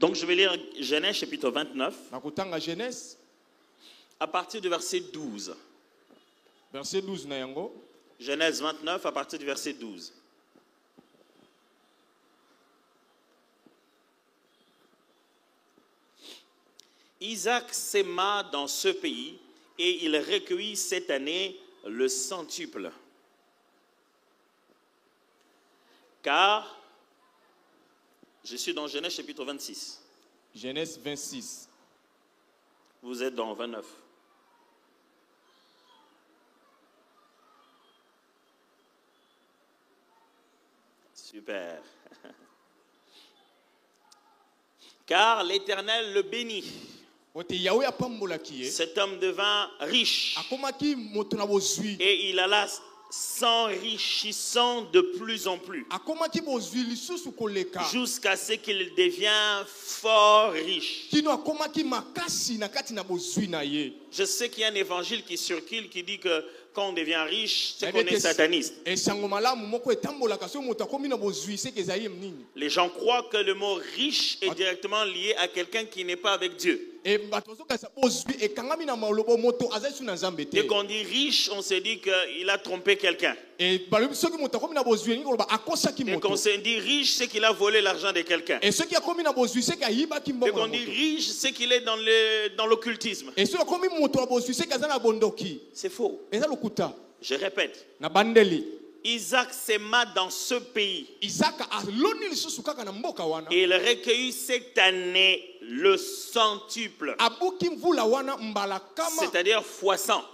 Donc je vais lire Genèse chapitre 29 nakotanga Genèse à partir du verset 12. verset 12 na yango. Genèse 29 à partir du verset 12. Isaac s'aima dans ce pays et il recueillit cette année le centuple. Car, je suis dans Genèse chapitre 26. Genèse 26. Vous êtes dans 29. Super. Car l'Éternel le bénit. Cet homme devint riche et il alla s'enrichissant de plus en plus jusqu'à ce qu'il devienne fort riche. Je sais qu'il y a un évangile qui circule qui dit que quand on devient riche, c'est qu'on est sataniste. Les gens croient que le mot riche est directement lié à quelqu'un qui n'est pas avec Dieu. Dès qu'on dit riche, on se dit qu'il a trompé quelqu'un. Et quand on se dit riche, c'est qu'il a volé l'argent de quelqu'un. Et quand on dit riche, c'est qu'il est dans l'occultisme. C'est faux. Je répète. Isaac s'aima dans ce pays. Et il recueillit cette année le centuple. C'est-à-dire fois 100.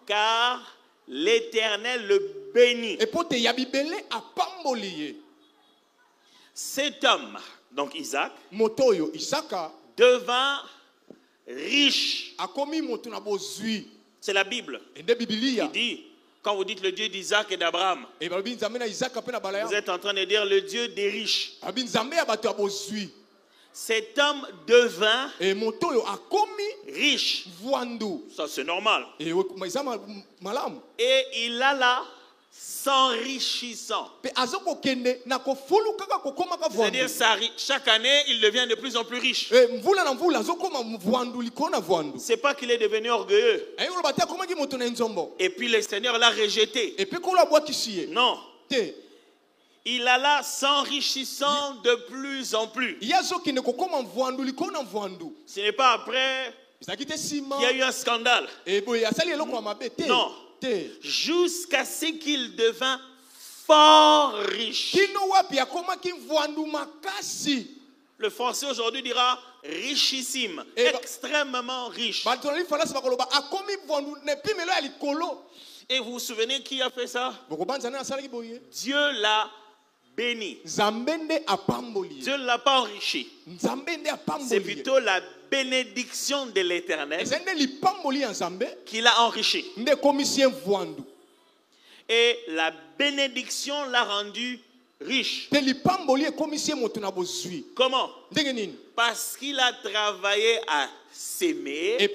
Car l'Éternel le bénit. Cet homme, donc Isaac, devint riche. C'est la Bible. Il dit, quand vous dites le Dieu d'Isaac et d'Abraham, vous êtes en train de dire le Dieu des riches. Cet homme devint riche. Ça c'est normal. Et il alla s'enrichissant. C'est-à-dire chaque année, il devient de plus en plus riche. C'est pas qu'il est devenu orgueilleux. Et puis le Seigneur l'a rejeté. Non. Il alla s'enrichissant de plus en plus. Ce n'est pas après qu'il y a eu un scandale. Non. Jusqu'à ce qu'il devint fort riche. Le français aujourd'hui dira richissime, extrêmement riche. Et vous vous souvenez qui a fait ça? Dieu l'a béni. Dieu ne l'a pas enrichi. C'est plutôt la bénédiction de l'Éternel qui l'a enrichi. Et la bénédiction l'a rendu riche. Comment? Parce qu'il a travaillé à s'aimer. Et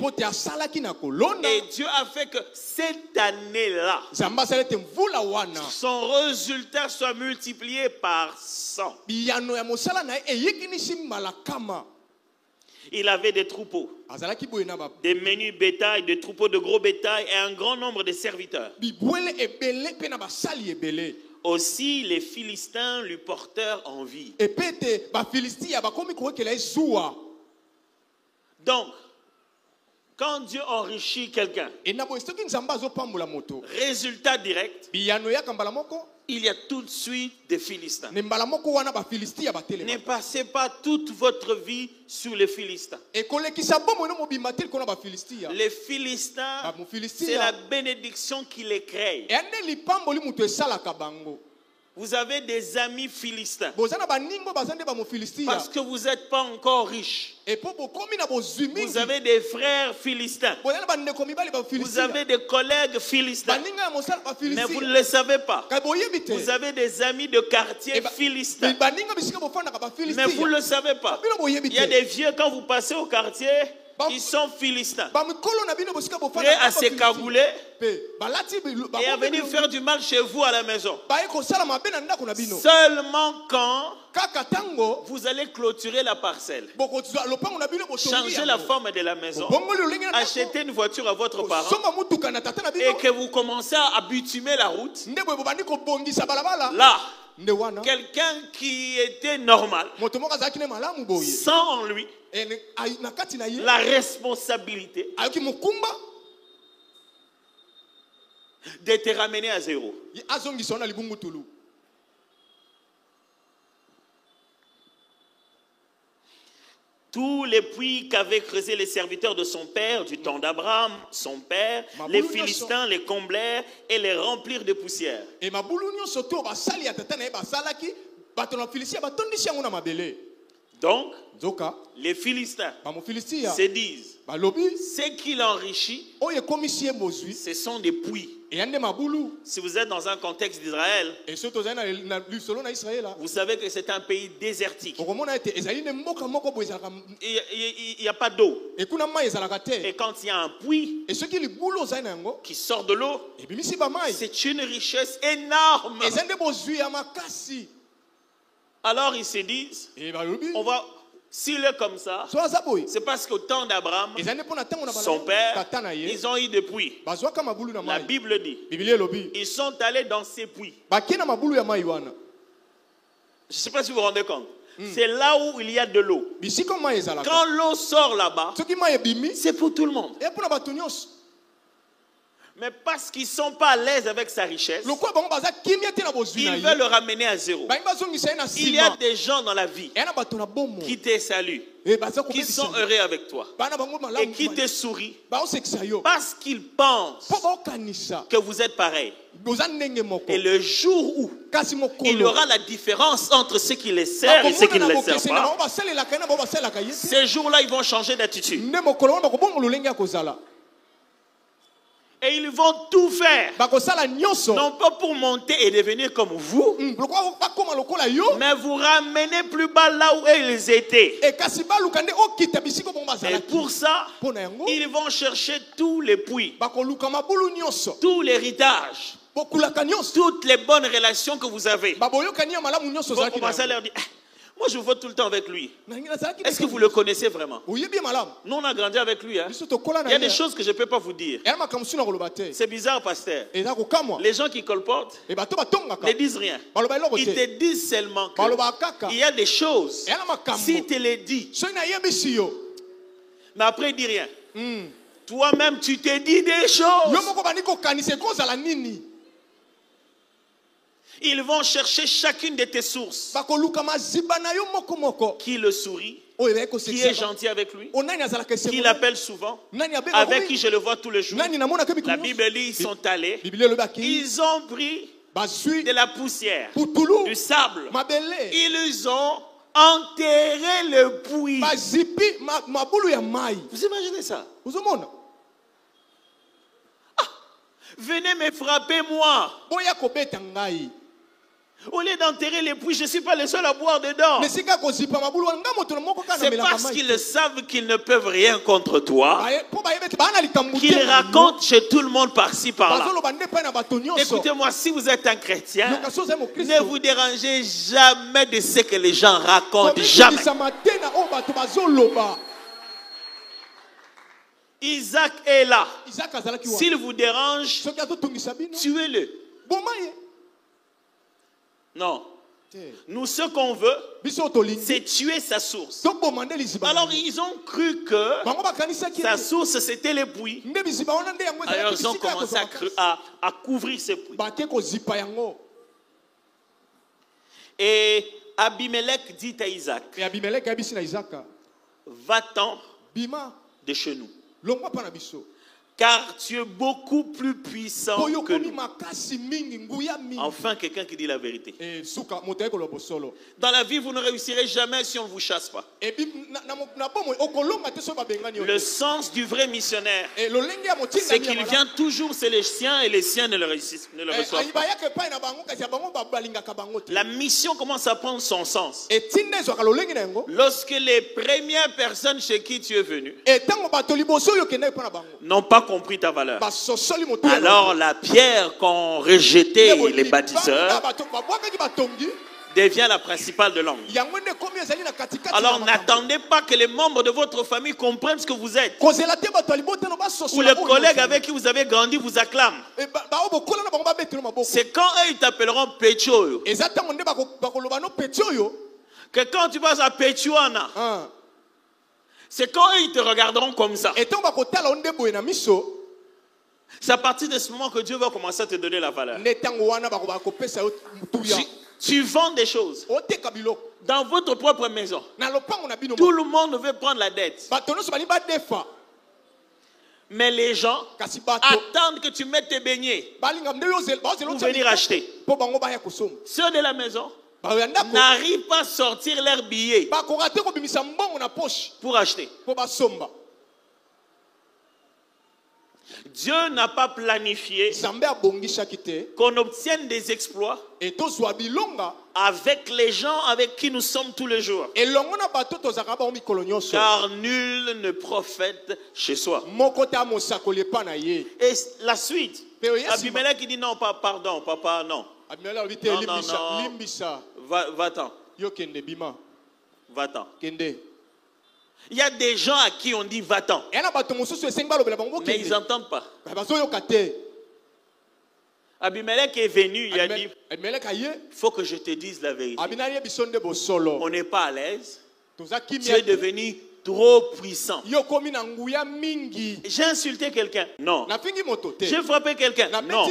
Dieu a fait que cette année-là, son résultat soit multiplié par 100. Il avait des troupeaux, des menus bétail, des troupeaux de gros bétail et un grand nombre de serviteurs. Aussi, les Philistins lui portèrent envie. Donc, quand Dieu enrichit quelqu'un, résultat direct, il y a tout de suite des Philistins. Ne passez pas toute votre vie sur les Philistins. Les Philistins, c'est la bénédiction qui les crée. Vous avez des amis philistins parce que vous n'êtes pas encore riche. Vous avez des frères philistins. Vous avez des collègues philistins. Mais vous ne le savez pas. Vous avez des amis de quartier philistins. Mais vous ne le savez pas. Il y a des vieux, quand vous passez au quartier, ils sont philistins, prêts à se cagouler et à venir faire du mal chez vous à la maison. Seulement quand vous allez clôturer la parcelle, changer la forme de la maison, acheter une voiture à votre parent et que vous commencez à bitumer la route. Là, quelqu'un qui était normal sent en lui la responsabilité de te ramener à zéro. Tous les puits qu'avaient creusés les serviteurs de son père, du temps d'Abraham, son père, les Philistins les comblèrent et les remplirent de poussière. Donc, les Philistins se disent, ce qu'il enrichit, ce sont des puits. Si vous êtes dans un contexte d'Israël, vous savez que c'est un pays désertique. Il n'y a pas d'eau. Et quand il y a un puits qui sort de l'eau, c'est une richesse énorme. Alors ils se disent, s'il est comme ça, c'est parce qu'au temps d'Abraham, son père, ils ont eu des puits. La Bible dit, ils sont allés dans ces puits. Je ne sais pas si vous vous rendez compte. C'est là où il y a de l'eau. Quand l'eau sort là-bas, c'est pour tout le monde. Mais parce qu'ils ne sont pas à l'aise avec sa richesse, ils veulent le ramener à zéro. Il y a des gens dans la vie qui te saluent, qui sont heureux avec toi et qui te sourient parce qu'ils pensent que vous êtes pareil. Et le jour où il y aura la différence entre ceux qui les servent et ceux qui ne les servent pas, ces jours-là, ils vont changer d'attitude. Et ils vont tout faire, non pas pour monter et devenir comme vous, mais vous ramener plus bas là où ils étaient. Et pour ça, ils vont chercher tous les puits, tout l'héritage, toutes les bonnes relations que vous avez. Vous commencez à leur dire, moi je vote tout le temps avec lui. Est-ce que vous le connaissez vraiment? Nous on a grandi avec lui. Hein? Il y a des choses que je ne peux pas vous dire. C'est bizarre, pasteur. Les gens qui colportent ne disent rien. Ils te disent seulement qu'il y a des choses. Si tu les dis, mais après il ne dit rien. Toi-même tu te dis des choses. Ils vont chercher chacune de tes sources. Qui le sourit, qui est gentil avec lui, qui l'appelle souvent, avec qui je le vois tous les jours. La Bible dit, ils sont allés, ils ont pris de la poussière, du sable, ils ont enterré le puits. Vous imaginez ça? Venez me frapper moi. Au lieu d'enterrer les puits, je ne suis pas le seul à boire dedans. C'est parce qu'ils savent qu'ils ne peuvent rien contre toi qu'ils racontent chez tout le monde par-ci par-là. Écoutez-moi, si vous êtes un chrétien, ne vous dérangez jamais de ce que les gens racontent. Jamais. Isaac est là. S'il vous dérange, tuez-le. Non. Nous, ce qu'on veut, c'est tuer sa source. Alors, ils ont cru que sa source, c'était les puits. Alors, ils ont commencé à couvrir ces puits. Et Abimelech dit à Isaac, va-t'en de chez nous. Car tu es beaucoup plus puissant que nous. Enfin, quelqu'un qui dit la vérité. Dans la vie, vous ne réussirez jamais si on ne vous chasse pas. Le sens du vrai missionnaire, c'est qu'il vient toujours chez les siens et les siens ne le reçoivent pas. La mission commence à prendre son sens lorsque les premières personnes chez qui tu es venu n'ont pas compris ta valeur. Alors la pierre qu'ont rejeté les bâtisseurs devient la principale de langue. Alors n'attendez pas que les membres de votre famille comprennent ce que vous êtes. Ou les collègues avec qui vous avez grandi vous acclament. C'est quand eux ils t'appelleront Petioyo. Que quand tu vas à Petioana, c'est quand eux ils te regarderont comme ça. C'est à partir de ce moment que Dieu va commencer à te donner la valeur. Tu vends des choses dans votre propre maison. Tout le monde veut prendre la dette. Mais les gens attendent que tu mettes tes beignets pour venir acheter. Ceux de la maison n'arrivent pas à sortir leurs billets pour acheter. Dieu n'a pas planifié qu'on obtienne des exploits avec les gens avec qui nous sommes tous les jours. Car nul ne prophète chez soi. Et la suite, Abimelech qui dit non, pardon, papa, non. Non. Va-t'en. Va-t'en. Il y a des gens à qui on dit va-t'en. Mais ils n'entendent pas. Abimelech est venu, il a dit, il faut que je te dise la vérité. On n'est pas à l'aise. Tu es devenu trop puissant. J'ai insulté quelqu'un? Non. J'ai frappé quelqu'un? Non.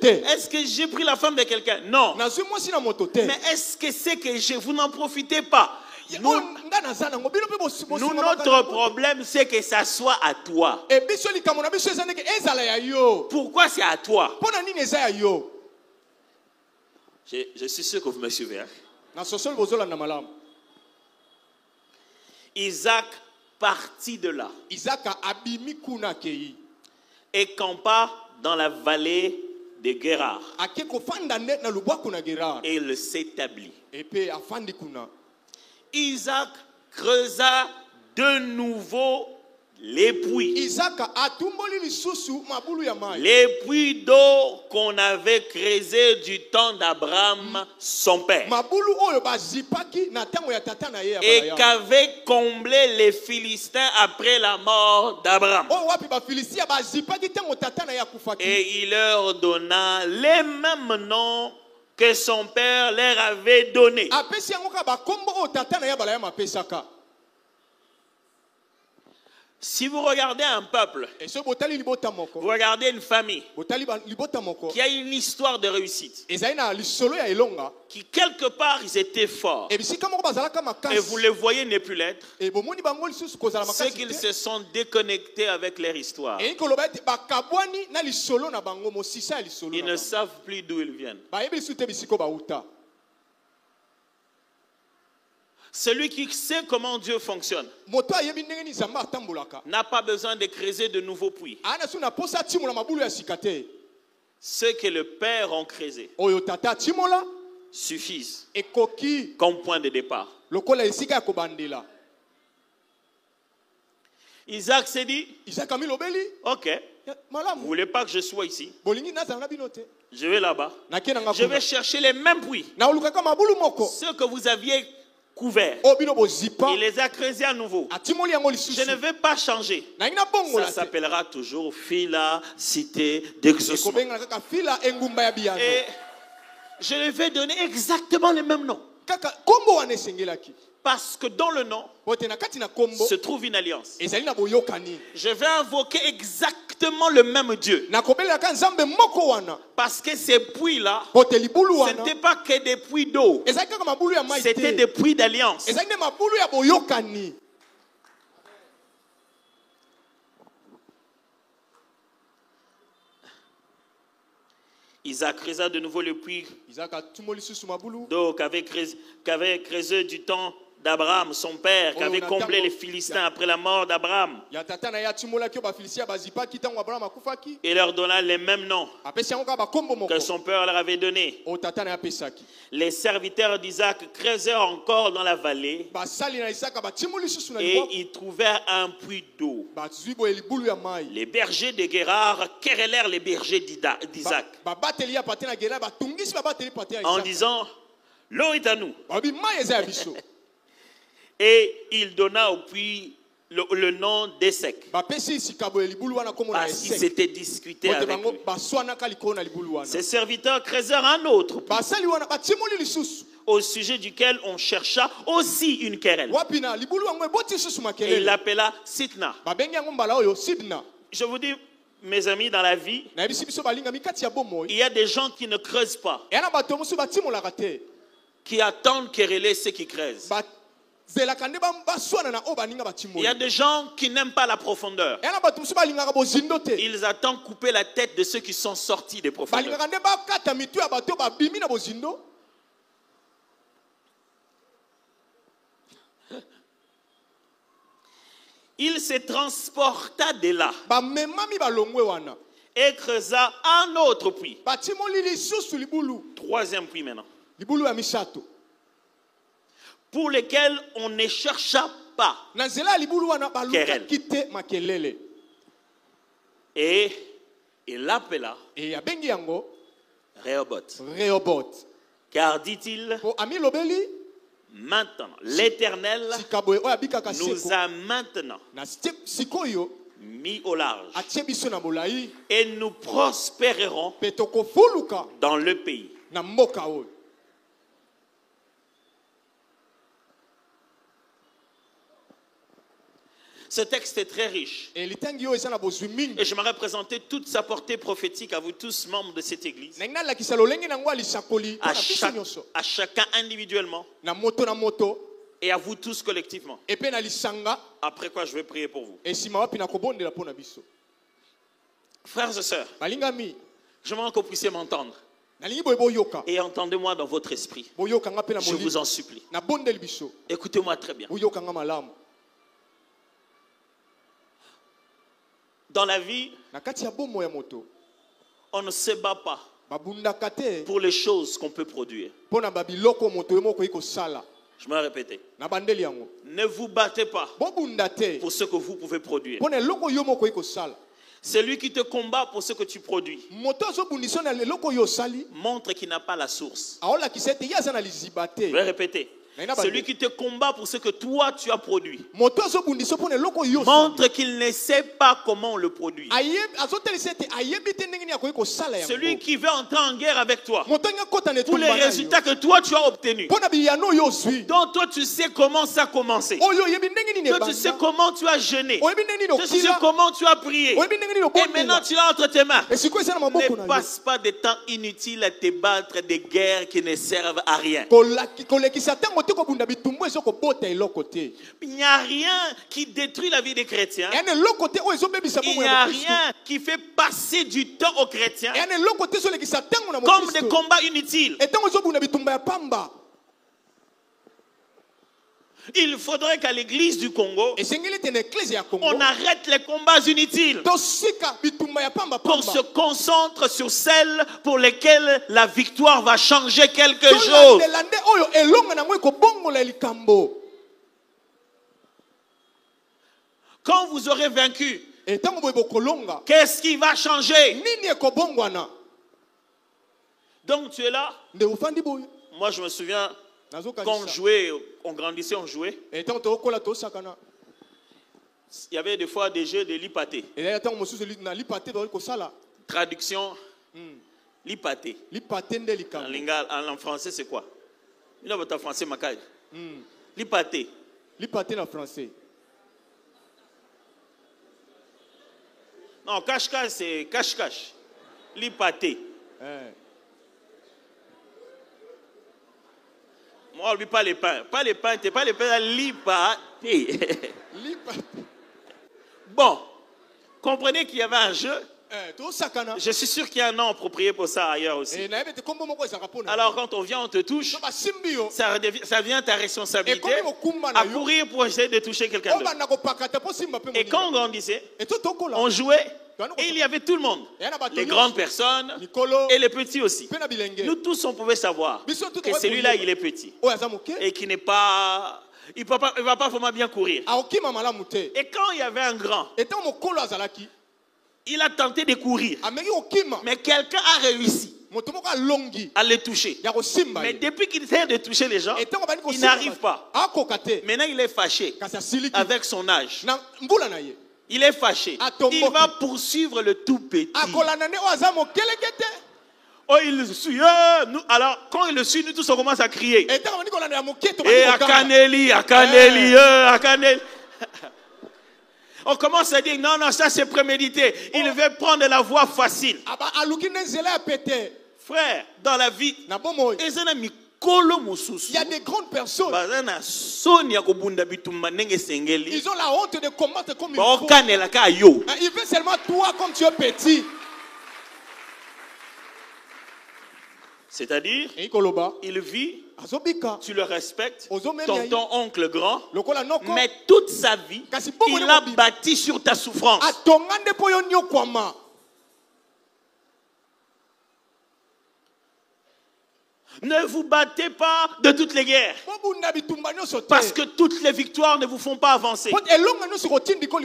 Est-ce que j'ai pris la femme de quelqu'un? Non. Mais est-ce que c'est que vous n'en profitez pas? Notre problème, c'est que ça soit à toi. Pourquoi c'est à toi? Je suis sûr que vous me suivez. Isaac partit de là et campa dans la vallée de Guérar. Et il s'établit. Isaac creusa de nouveau les puits. Les puits d'eau qu'on avait creusés du temps d'Abraham, son père. Et qu'avaient comblé les Philistins après la mort d'Abraham. Et il leur donna les mêmes noms que son père leur avait donné. Si vous regardez un peuple, vous regardez une famille qui a une histoire de réussite, qui quelque part ils étaient forts, et vous les voyez ne plus l'être, c'est qu'ils se sont déconnectés avec leur histoire. Ils ne savent plus d'où ils viennent. Celui qui sait comment Dieu fonctionne n'a pas besoin de creuser de nouveaux puits. Ce que le Père a creusé suffisent comme point de départ. Isaac s'est dit, ok, vous voulez pas que je sois ici? Je vais là-bas. Je vais chercher les mêmes puits. Ceux que vous aviez couverts. Il les a creusés à nouveau. Je ne vais pas changer. Ça s'appellera toujours Phila, cité d'exaucement. Et je lui vais donner exactement le même nom. Parce que dans le nom se trouve une alliance. Je vais invoquer exactement le même Dieu. Parce que ces puits-là, ce n'était pas que des puits d'eau. C'était des puits d'alliance. Isaac creusa de nouveau le puits d'eau qu'avait creusé du temps d'Abraham, son père, qui avait comblé les Philistins après la mort d'Abraham. Et leur donna les mêmes noms que son père leur avait donnés. Les serviteurs d'Isaac creusèrent encore dans la vallée et ils trouvèrent un puits d'eau. Les bergers de Guérar querellèrent les bergers d'Isaac en disant: L'eau est à nous. Et il donna au puits le nom d'Essek. Parce qu'il s'était discuté avec lui. Ses serviteurs creusèrent un autre puits, au sujet duquel on chercha aussi une querelle. Et il l'appela Sitna. Je vous dis, mes amis, dans la vie, il y a des gens qui ne creusent pas, qui attendent quereller ceux qui creusent. Il y a des gens qui n'aiment pas la profondeur. Ils attendent couper la tête de ceux qui sont sortis des profondeurs. Il se transporta de là et creusa un autre puits. Troisième puits maintenant. Pour lesquels on ne chercha pas querelle. Et il l'appela Rehoboth. Car dit-il, maintenant, l'Éternel nous a maintenant mis au large et nous prospérerons dans le pays. Ce texte est très riche. Et j'aimerais présenter toute sa portée prophétique à vous tous, membres de cette église. À chacun individuellement. Et à vous tous collectivement. Après quoi je vais prier pour vous. Frères et sœurs, j'aimerais que vous puissiez m'entendre. Et entendez-moi dans votre esprit. Je vous en supplie. Écoutez-moi très bien. Dans la vie, on ne se bat pas pour les choses qu'on peut produire. Je vais répéter. Ne vous battez pas pour ce que vous pouvez produire. Celui qui te combat pour ce que tu produis montre qu'il n'a pas la source. Je vais répéter. Celui qui te combat pour ce que toi tu as produit montre qu'il ne sait pas comment on le produit. Celui qui veut entrer en guerre avec toi pour les résultats que toi tu as obtenus, dont toi tu sais comment ça a commencé, toi tu sais comment tu as jeûné, toi tu sais comment tu as prié, et maintenant tu l'as entre tes mains. Ne passe pas de temps inutile à te battre des guerres qui ne servent à rien. Il n'y a rien qui détruit la vie des chrétiens. Il n'y a rien qui fait passer du temps aux chrétiens comme des combats inutiles. Il faudrait qu'à l'église du Congo, on arrête les combats inutiles pour se concentrer sur celles pour lesquelles la victoire va changer quelque chose. Quand vous aurez vaincu, qu'est-ce qui va changer? Donc tu es là. Moi je me souviens, quand on jouait, on grandissait, on jouait. Il y avait des fois des jeux de lipaté. Traduction, lipaté. En français, c'est quoi? Il a votre français, Makai. Lipaté. Lipaté en français. Non, cache-cache, c'est cache-cache. Lipaté. Moi, on ne lit pas les pains. Pas les pains, pas les pains, lipaté. Bon, comprenez qu'il y avait un jeu. Je suis sûr qu'il y a un nom approprié pour ça ailleurs aussi. Alors quand on vient, on te touche, ça devient ta responsabilité à courir pour essayer de toucher quelqu'un d'autre. Et quand on grandissait, on jouait et il y avait tout le monde. Les grandes personnes et les petits aussi. Nous tous, on pouvait savoir que celui-là, il est petit et qu'il n'est pas... Il ne va pas vraiment bien courir. Et quand il y avait un grand, il a tenté de courir. Mais quelqu'un a réussi à les toucher. Mais depuis qu'il essaie de toucher les gens, il n'arrive pas. Maintenant, il est fâché avec son âge. Il est fâché. Il va poursuivre le tout petit. Oh, il le suit. Alors, quand il le suit, nous tous on commence à crier. Et Akaneli, Akaneli, Akaneli. On commence à dire non, non, ça c'est prémédité. Il veut prendre la voie facile. Frère, dans la vie, il y a des grandes personnes. Ils ont la honte de combattre comme il faut. Il veut seulement toi comme tu es petit. C'est-à-dire, il vit, tu le respectes, tonton, oncle, grand, mais toute sa vie, il a bâti sur ta souffrance. Ne vous battez pas de toutes les guerres. Parce que toutes les victoires ne vous font pas avancer.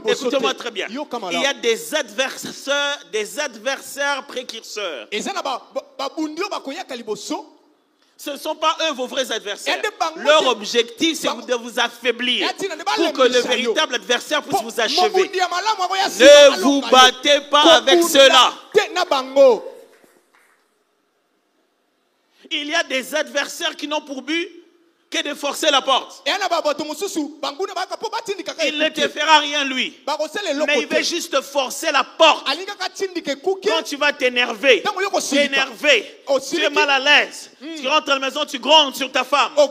Écoutez-moi très bien. Il y a des adversaires précurseurs. Ce ne sont pas eux vos vrais adversaires. Leur objectif, c'est de vous affaiblir pour que le véritable adversaire puisse vous achever. Ne vous battez pas avec cela. Il y a des adversaires qui n'ont pour but que de forcer la porte. Il ne te fera rien lui. Mais il veut juste forcer la porte. Quand tu vas t'énerver, tu es mal à l'aise. Tu rentres à la maison, tu grondes sur ta femme. Et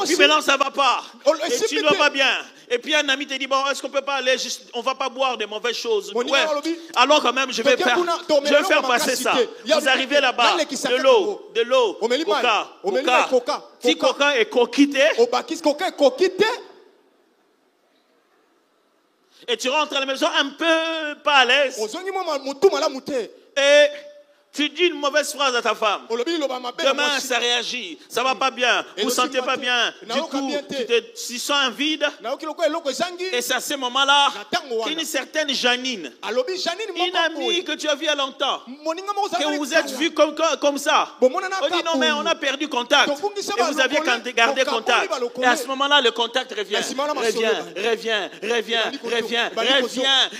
puis maintenant ça ne va pas. Et tu ne vas pas bien. Et puis un ami te dit, bon, est-ce qu'on ne peut pas aller juste, on ne va pas boire des mauvaises choses. Ouais. Alors quand même, je vais faire passer ça. Vous arrivez là-bas, de l'eau, coca, petit coca et coquité. Et tu rentres à la maison un peu pas à l'aise. Et tu dis une mauvaise phrase à ta femme. Demain, ça réagit. Ça va pas bien. Vous ne sentez pas bien. Du coup, tu sens un vide. Et c'est à ce moment-là qu'une certaine Janine, une amie que tu as vue il y a longtemps, que vous vous êtes vus comme ça. On dit non, mais on a perdu contact. Et vous aviez gardé contact. Et à ce moment-là, le contact revient. Revient.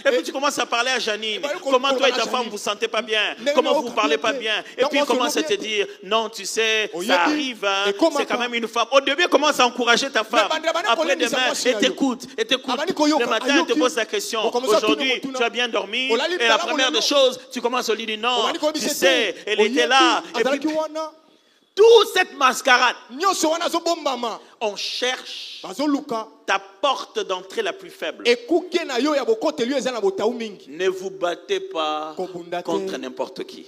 Et puis tu commences à parler à Janine. Comment toi et ta femme vous ne sentez pas bien? Comment vous parlez pas bien? Et puis il commence à te dire non, tu sais, ça arrive, hein, c'est quand même une femme. Au début, il commence à encourager ta femme. Après demain, elle t'écoute. Le matin, elle te pose la question. Aujourd'hui, tu as bien dormi. Et la première des choses, tu commences à lui dire non, tu sais, elle était là. Et puis, toute cette mascarade, on cherche ta porte d'entrée la plus faible. Ne vous battez pas contre n'importe qui.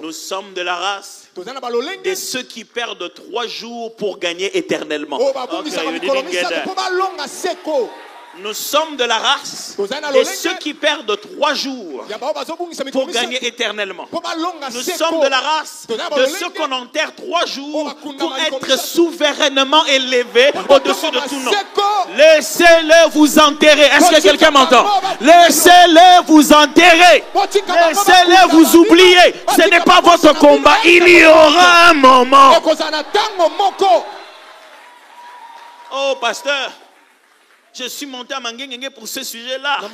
Nous sommes de la race de ceux qui perdent 3 jours pour gagner éternellement. Nous sommes de la race de ceux qui perdent 3 jours pour gagner éternellement. Nous sommes de la race de ceux qu'on enterre 3 jours pour être souverainement élevés au-dessus de tout nom. Laissez-le vous enterrer. Est-ce que quelqu'un m'entend? Laissez-le vous enterrer. Laissez-le vous oublier. Ce n'est pas votre combat. Il y aura un moment. Oh, pasteur, je suis monté à Mangengenge pour ce sujet-là. Je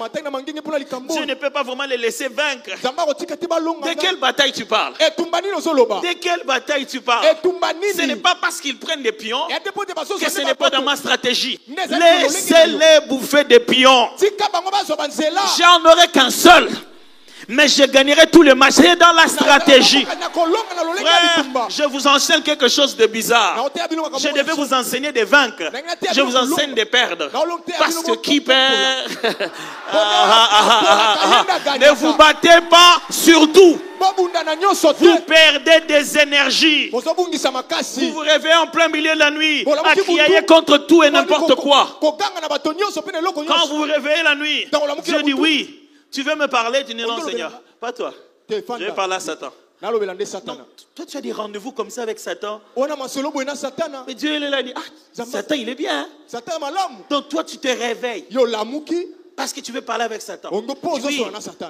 ne peux pas vraiment les laisser vaincre. De quelle bataille tu parles? De quelle bataille tu parles? Ce n'est pas parce qu'ils prennent des pions que ce n'est pas dans ma stratégie. Laissez-les bouffer des pions. J'en aurai qu'un seul. Mais je gagnerai tous les matchs. C'est dans la stratégie. Frère, je vous enseigne quelque chose de bizarre. Je devais vous enseigner de vaincre. Je vous enseigne de perdre. Parce que qui perd? Ne vous battez pas sur tout. Vous perdez des énergies. Vous vous réveillez en plein milieu de la nuit à crier contre tout et n'importe quoi. Quand vous vous réveillez la nuit, Dieu dit oui. Tu veux me parler? Tu dis non, Seigneur. Pas toi. Je vais parler à Satan. Non, toi, tu as des rendez-vous comme ça avec Satan. Mais Dieu, il est là, il dit, ah, Satan, il est bien. Donc toi, tu te réveilles. Parce que tu veux parler avec Satan. Oui,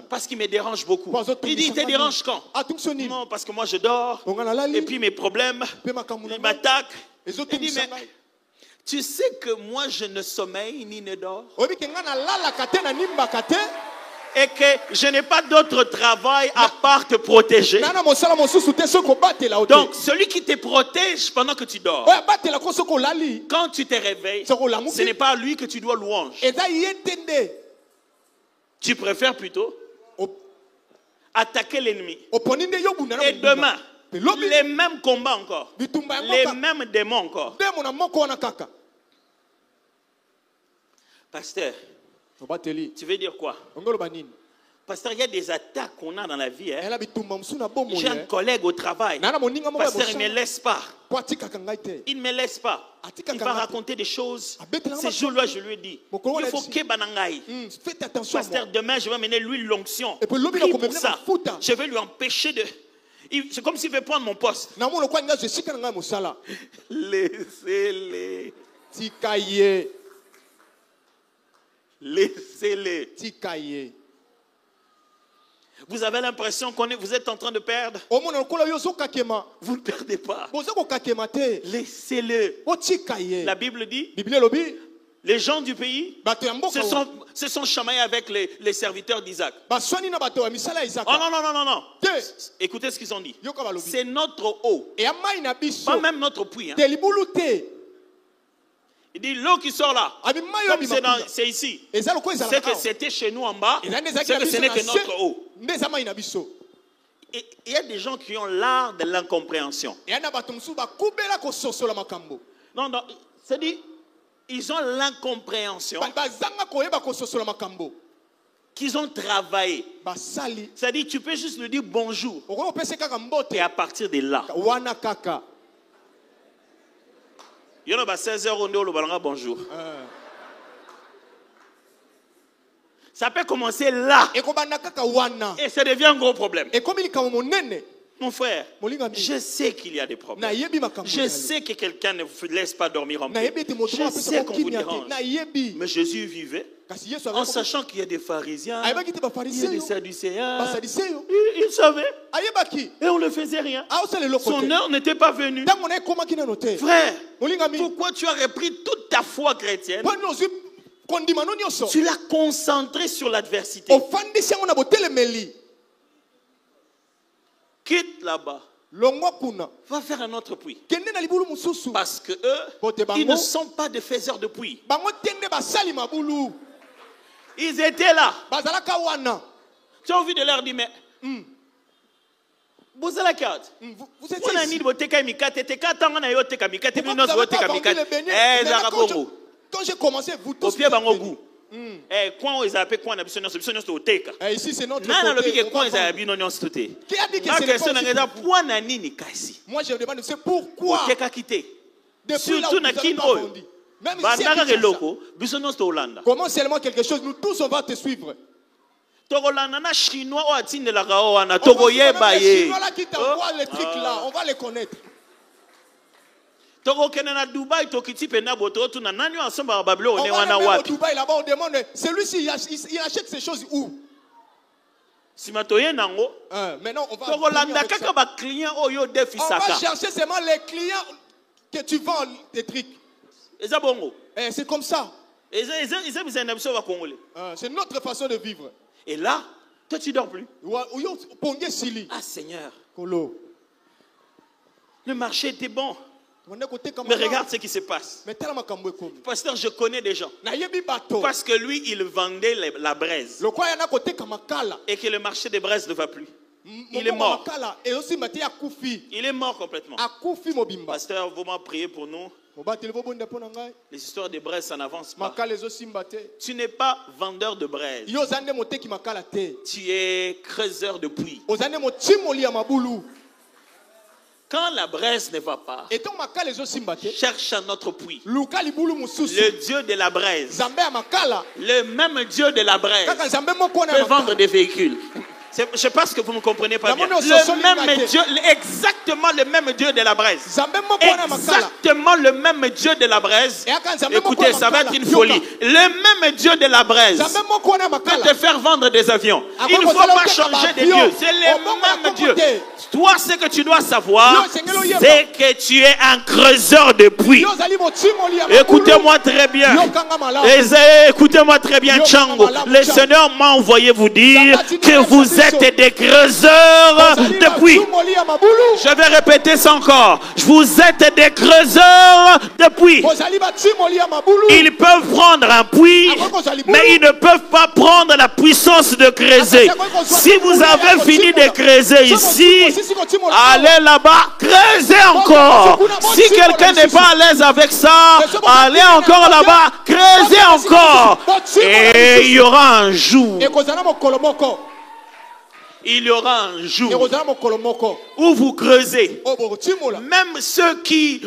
parce qu'il me dérange beaucoup. Il dit, il te dérange quand? Non, parce que moi je dors. Et puis mes problèmes, ils m'attaquent. Il dit, mais tu sais que moi je ne sommeille ni ne dors. Et que je n'ai pas d'autre travail à part te protéger. Donc celui qui te protège pendant que tu dors, quand tu te réveilles, ce n'est pas à lui que tu dois louange. Tu préfères plutôt attaquer l'ennemi. Et demain, les mêmes combats encore, les mêmes démons encore. Pasteur, tu veux dire quoi? Pasteur, il y a des attaques qu'on a dans la vie. Hein? J'ai un collègue au travail. Pasteur, il ne me laisse pas. Il ne me laisse pas. Il va raconter des choses. Ces jours-là, je lui ai dit, il faut que Banangaï. Pasteur, demain, je vais mener lui l'onction. Prie pour ça. Je vais lui empêcher de... C'est comme s'il veut prendre mon poste. Laissez-les. Laissez-les. Vous avez l'impression que vous êtes en train de perdre. Vous ne perdez pas. Laissez-le. La Bible dit, les gens du pays se sont chamaillés avec les serviteurs d'Isaac. Oh non. Écoutez ce qu'ils ont dit. C'est notre eau. Pas même notre puits. Hein. Il dit l'eau qui sort là, comme c'est ici, c'est que c'était chez nous en bas, c'est que ce n'est que notre eau. Et il y a des gens qui ont l'art de l'incompréhension. Non, c'est-à-dire, ils ont l'incompréhension qu'ils ont travaillé. C'est-à-dire, tu peux juste lui dire bonjour. Et à partir de là, il y en a 16h, on dit bonjour. Ça peut commencer là. Et ça devient un gros problème. Mon frère, je sais qu'il y a des problèmes. Je sais que quelqu'un ne vous laisse pas dormir en paix. Je sais qu'on vous dérange. Mais Jésus vivait en sachant qu'il y a des pharisiens, il y a des sadducéens. Il savait. Et on ne faisait rien. Son heure n'était pas venue. Frère, pourquoi tu as repris toute ta foi chrétienne? Tu l'as concentré sur l'adversité. Quitte là-bas. Va faire un autre puits. Parce que eux, ils ne sont pas des faiseurs de puits. Ils étaient là. Tu as envie de leur dire, mais vous êtes là. Quand j'ai commencé, vous tous. Ici c'est notre côté. Qui a dit que c'est moi je demande c'est pourquoi. Surtout na Kinro. Comment seulement quelque chose, nous tous on va te suivre. Chinois là qui t'envoie les trucs là, on va les connaître. Dubaï, Dubaï là-bas on demande celui-ci il achète ces choses où? Maintenant on va chercher seulement les clients que tu vends des trucs. C'est comme ça. C'est notre façon de vivre. Et là, toi tu dors plus. Ah Seigneur, le marché était bon. Mais regarde ce qui se passe. Pasteur, je connais des gens. Parce que lui, il vendait la braise. Et que le marché des braises ne va plus. Il est mort. Il est mort complètement. Pasteur, vous m'en priez pour nous. Les histoires de braises, ça n'avance pas. Tu n'es pas vendeur de braises. Tu es creuseur de puits. Quand la braise ne va pas, cherche un autre puits. Le Dieu de la braise, le même Dieu de la braise, peut vendre des véhicules. Je ne sais pas ce que vous ne comprenez pas bien. Le même Dieu, exactement le même Dieu de la braise. Exactement le même Dieu de la braise. Écoutez, ça va être une folie. Le même Dieu de la braise peut te faire vendre des avions. Il ne faut pas changer de Dieu. C'est le même Dieu. Toi, ce que tu dois savoir, c'est que tu es un creuseur de puits. Écoutez-moi très bien. Écoutez-moi très bien, Tchango. Le Seigneur m'a envoyé vous dire que vous êtes des creuseurs de puits. Je vais répéter ça encore. Vous êtes des creuseurs de puits. Ils peuvent prendre un puits, mais ils ne peuvent pas prendre la puissance de creuser. Si vous avez fini de creuser ici, allez là-bas, creusez encore. Si quelqu'un n'est pas à l'aise avec ça, allez encore là-bas, creusez encore. Et il y aura un jour. Il y aura un jour où vous creusez. Même ceux qui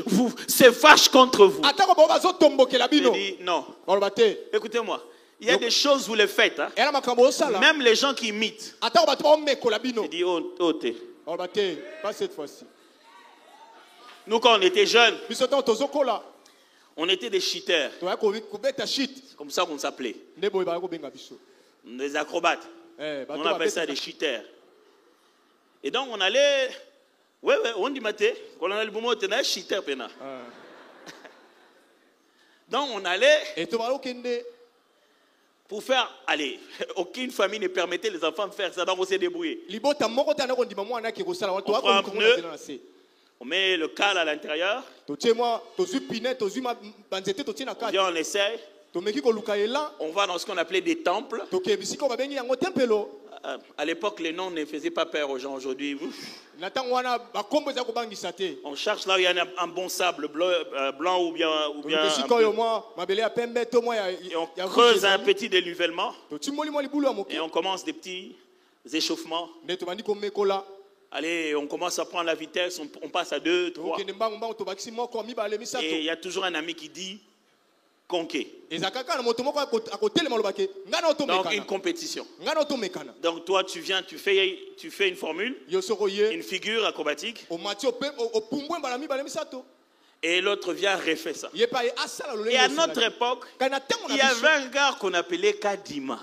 se fâchent contre vous. Il dit, non. Écoutez-moi. Il y a des choses vous les faites. Hein? Même les gens qui imitent. Il dit, oh, t'es. Pas cette fois-ci. Nous, quand on était jeunes, on était des cheaters. C'est comme ça qu'on s'appelait. Des acrobates. On appelle ça des cheaters. Et donc, on allait. Ouais, on dit maté. Quand on allait le moment, on était cheater. Donc, on allait. Pour faire, allez, aucune famille ne permettait les enfants de faire ça, donc on s'est débrouillé. On prend un pneu, on met le cal à l'intérieur, on vient, on essaye, on va dans ce qu'on appelait des temples. À l'époque, les noms ne faisaient pas peur aux gens. Aujourd'hui, on cherche là où il y a un bon sable blanc ou bien un peu. Et on creuse un petit dénivellement et on commence des petits échauffements. Allez, on commence à prendre la vitesse, on passe à 2, 3. Et il y a toujours un ami qui dit conqué. Donc une compétition. Donc toi tu viens, tu fais une formule, une figure acrobatique. Et l'autre vient refait ça. Et à notre époque, il y avait un gars qu'on appelait Kadima.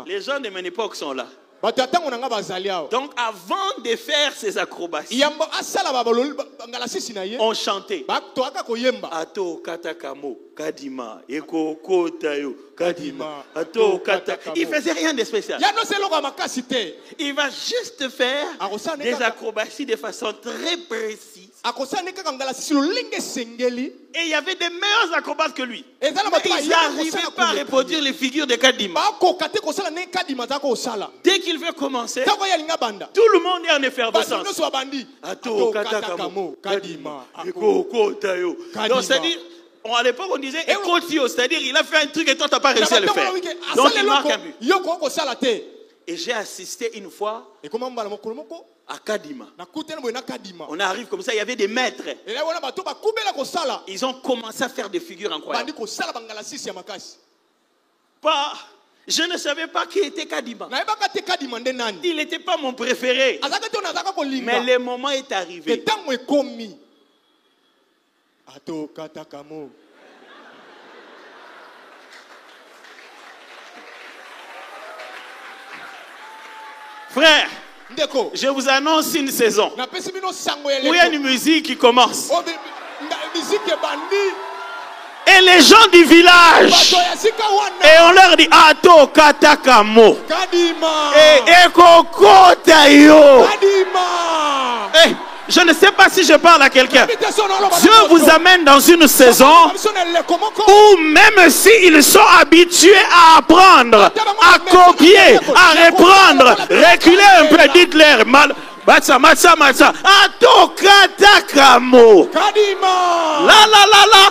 Les gens de mon époque sont là. Donc avant de faire ces acrobaties, on chantait Ato Katakamo Kadima Eko Kotayo Kadima Ato Kataka. Il faisait rien de spécial. Il va juste faire des acrobaties de façon très précise. Et il y avait des meilleurs acrobates que lui. Mais ils n'arrivaient pas à reproduire les figures de Kadima. Dès qu'il veut commencer, tout le monde est en effervescence. Ato Katakamo Kadima Eko Kotayo. Donc c'est-à-dire, à l'époque on disait Ekotio, c'est-à-dire il a fait un truc et toi tu n'as pas réussi à le faire. Donc il marque un but. Et j'ai assisté une fois à Kadima. On arrive comme ça, il y avait des maîtres. Ils ont commencé à faire des figures incroyables. Je ne savais pas qui était Kadima. Il n'était pas mon préféré. Mais le moment est arrivé. Frère, je vous annonce une saison où il y a une musique qui commence. Et les gens du village, et on leur dit Ato Katakamo et Eko Kotayo. Je ne sais pas si je parle à quelqu'un. Dieu vous amène dans une saison où même s'ils sont habitués à apprendre, à copier, à reprendre, reculer un peu, dites-leur mal. Matsa. Ato Katakamo. Là,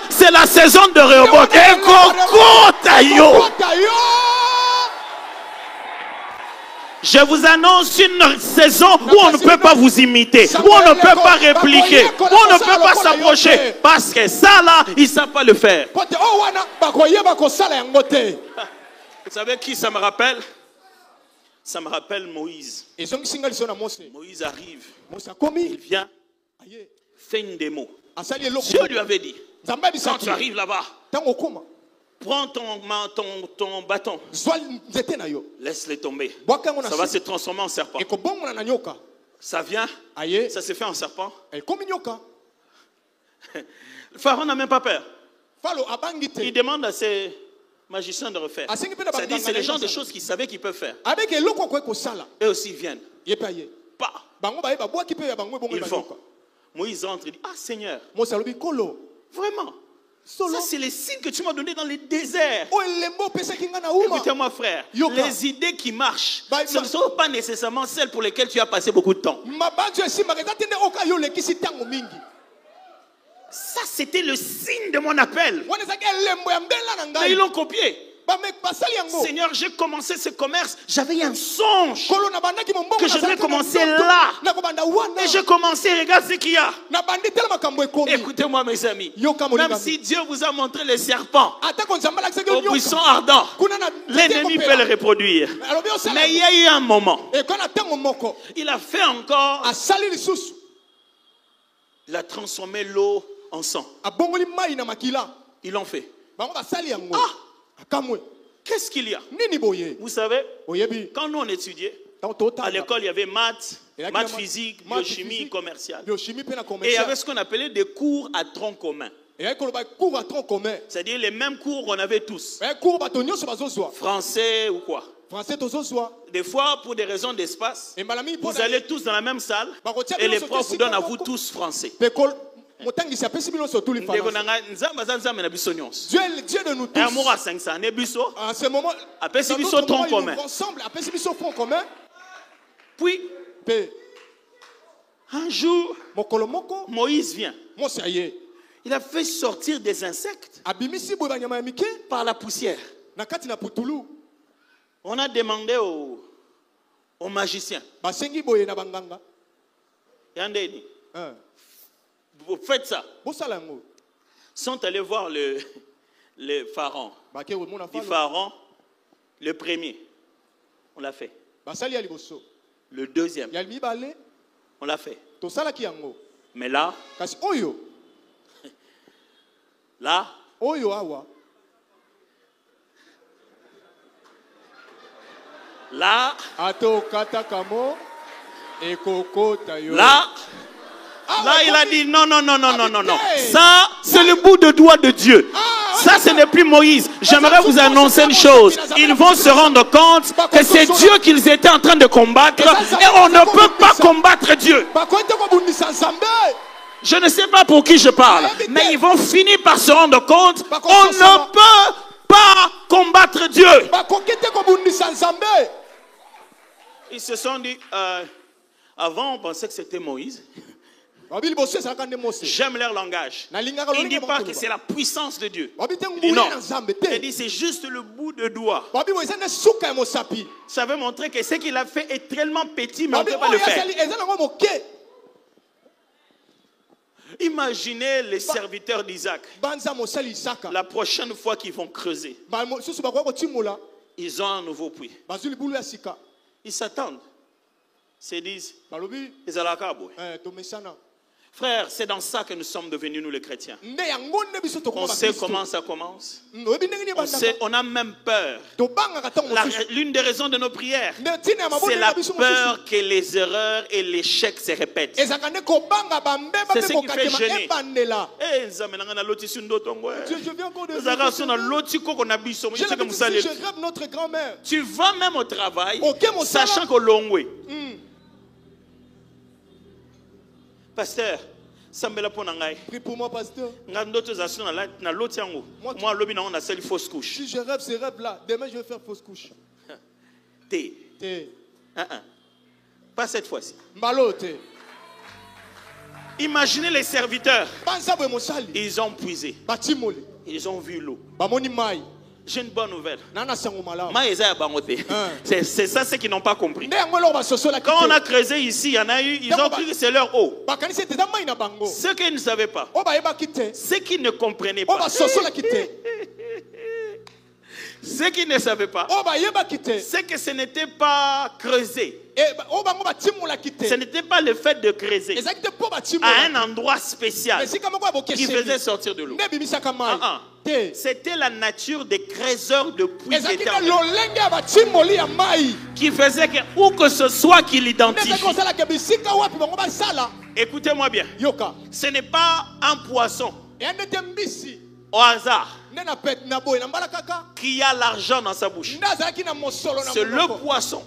c'est la saison de Rehoboth. Eko Kotayo. Je vous annonce une saison où on ne peut pas vous imiter, où on ne peut pas répliquer, où on ne peut pas s'approcher. Parce que ça là, ils ne savent pas le faire. Vous savez qui ça me rappelle? Ça me rappelle Moïse. Moïse arrive. Il vient. Fait une démo. Dieu lui avait dit, quand tu arrives là-bas, prends ton bâton. Laisse-les tomber. Ça va se transformer en serpent. Ça vient. Ça se fait en serpent. Le pharaon n'a même pas peur. Il demande à ses magiciens de refaire. C'est-à-dire c'est le genre de choses qu'ils savaient qu'ils peuvent faire. Eux aussi viennent. Pas. Ils font. Moïse entre et dit, ah Seigneur, vraiment, ça c'est les signes que tu m'as donné dans les déserts. Écoutez-moi frère, les idées qui marchent, ce ne sont pas nécessairement celles pour lesquelles tu as passé beaucoup de temps. Ça c'était le signe de mon appel. Mais ils l'ont copié. Seigneur, j'ai commencé ce commerce, j'avais un songe que je devais commencer là. Et j'ai commencé, regarde ce qu'il y a. Écoutez-moi mes amis, même si Dieu vous a montré les serpents au buisson ardent, l'ennemi peut le reproduire. Mais il y a eu un moment, il a fait encore, il a transformé l'eau en sang. Ils l'ont fait. Qu'est-ce qu'il y a? Vous savez, quand nous on étudiait, à l'école il y avait maths, physique, biochimie, commerciale. Et il y avait ce qu'on appelait des cours à tronc commun. C'est-à-dire les mêmes cours qu'on avait tous. Français ou quoi. Des fois, pour des raisons d'espace, vous allez tous dans la même salle et les profs vous donnent à vous tous français. Dieu est le Dieu de nous tous. En ce moment, puis, un jour, Moïse vient. Il a fait sortir des insectes par la poussière. On a demandé aux magiciens. Vous faites ça. Ils sont allés voir le pharaon. Le pharaon, le premier, on l'a fait. Le deuxième, on l'a fait. Mais là, là, là, il a dit non. Ça, c'est le bout de doigt de Dieu. Ça, ce n'est plus Moïse. J'aimerais vous annoncer une chose. Ils vont se rendre compte que c'est Dieu qu'ils étaient en train de combattre. Et on ne peut pas combattre Dieu. Je ne sais pas pour qui je parle. Mais ils vont finir par se rendre compte qu'on ne peut pas combattre Dieu. Ils se sont dit, avant on pensait que c'était Moïse. J'aime leur langage. Il ne dit pas que c'est la puissance de Dieu. Il dit non. Il dit c'est juste le bout de doigt. Ça veut montrer que ce qu'il a fait est tellement petit, mais on ne peut pas le faire. Imaginez les serviteurs d'Isaac. La prochaine fois qu'ils vont creuser, ils ont un nouveau puits. Ils s'attendent. Ils se disent, frère, c'est dans ça que nous sommes devenus, nous les chrétiens. On sait comment ça commence. On a même peur. L'une des raisons de nos prières, c'est la peur que les erreurs et l'échec se répètent. C'est ce qui fait gêner. Tu vas même au travail, sachant qu'au long way. Pasteur, prie pour moi, pasteur. Si je rêve ces rêves-là, demain je vais faire fausse couche. Pas cette fois-ci. Imaginez les serviteurs. Ils ont puisé. Ils ont vu l'eau. J'ai une bonne nouvelle. C'est ça ceux qui n'ont pas compris. Quand on a creusé ici, il y en a eu, ils ont cru que c'est leur eau. Ce qu'ils ne savaient pas, ce qu'ils ne comprenaient pas, Ce qu'ils ne savaient pas, c'est que ce n'était pas creusé. Ce n'était pas le fait de creuser à un endroit spécial qui faisait sortir de l'eau. C'était la nature des creuseurs de puits éternels qui faisait que, où que ce soit qu'il identifie. Écoutez-moi bien. Ce n'est pas un poisson au hasard qui a l'argent dans sa bouche. C'est le poisson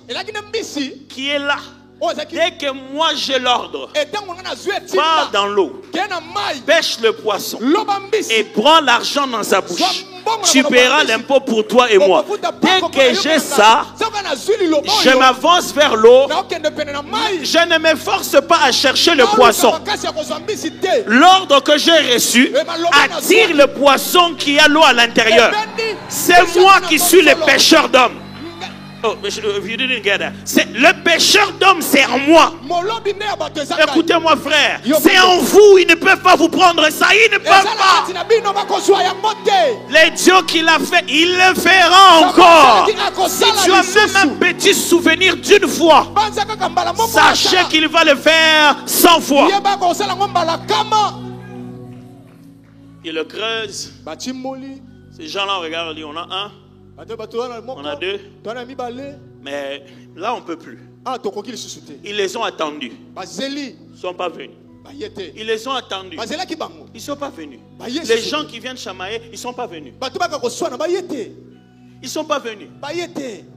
qui est là. Dès que moi j'ai l'ordre, va dans l'eau, pêche le poisson et prends l'argent dans sa bouche. Tu paieras l'impôt pour toi et moi. Dès que j'ai ça, je m'avance vers l'eau. Je ne m'efforce pas à chercher le poisson. L'ordre que j'ai reçu attire le poisson qui a l'eau à l'intérieur. C'est moi qui suis le pêcheur d'hommes. Oh, c'est le pêcheur d'hommes, c'est en moi. Écoutez-moi, frère, c'est en vous. Ils ne peuvent pas vous prendre ça. Ils ne peuvent pas. Les dieux qu'il a fait, il le fera encore. Si tu as même un petit souvenir d'une fois, sachez qu'il va le faire 100 fois. Il le creuse. Ces gens-là, regarde, on a un. On a deux. Mais là on ne peut plus. Ils les ont attendus. Ils ne sont pas venus. Ils les ont attendus. Ils ne sont pas venus. Les gens qui viennent chamailler, ils ne sont pas venus. Ils ne sont pas venus.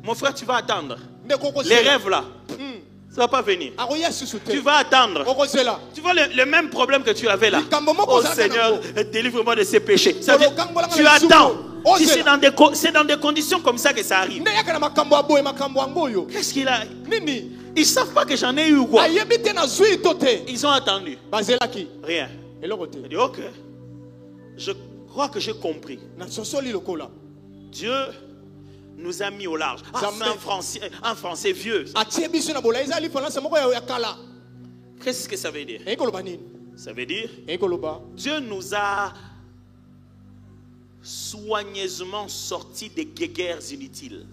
Mon frère, tu vas attendre. Les rêves là, ça ne va pas venir. Tu vas attendre. Tu vois le même problème que tu avais là. Oh Seigneur, délivre-moi de ces péchés. Tu attends. Si c'est dans des conditions comme ça que ça arrive. Qu'est-ce qu'il a? Ils ne savent pas que j'en ai eu ou quoi? Ils ont attendu. Rien. Il dit ok. Je crois que j'ai compris. Dieu nous a mis au large. Ah, c'est un français vieux. Qu'est-ce que ça veut dire? Ça veut dire Dieu nous a soigneusement sortis des guéguerres inutiles.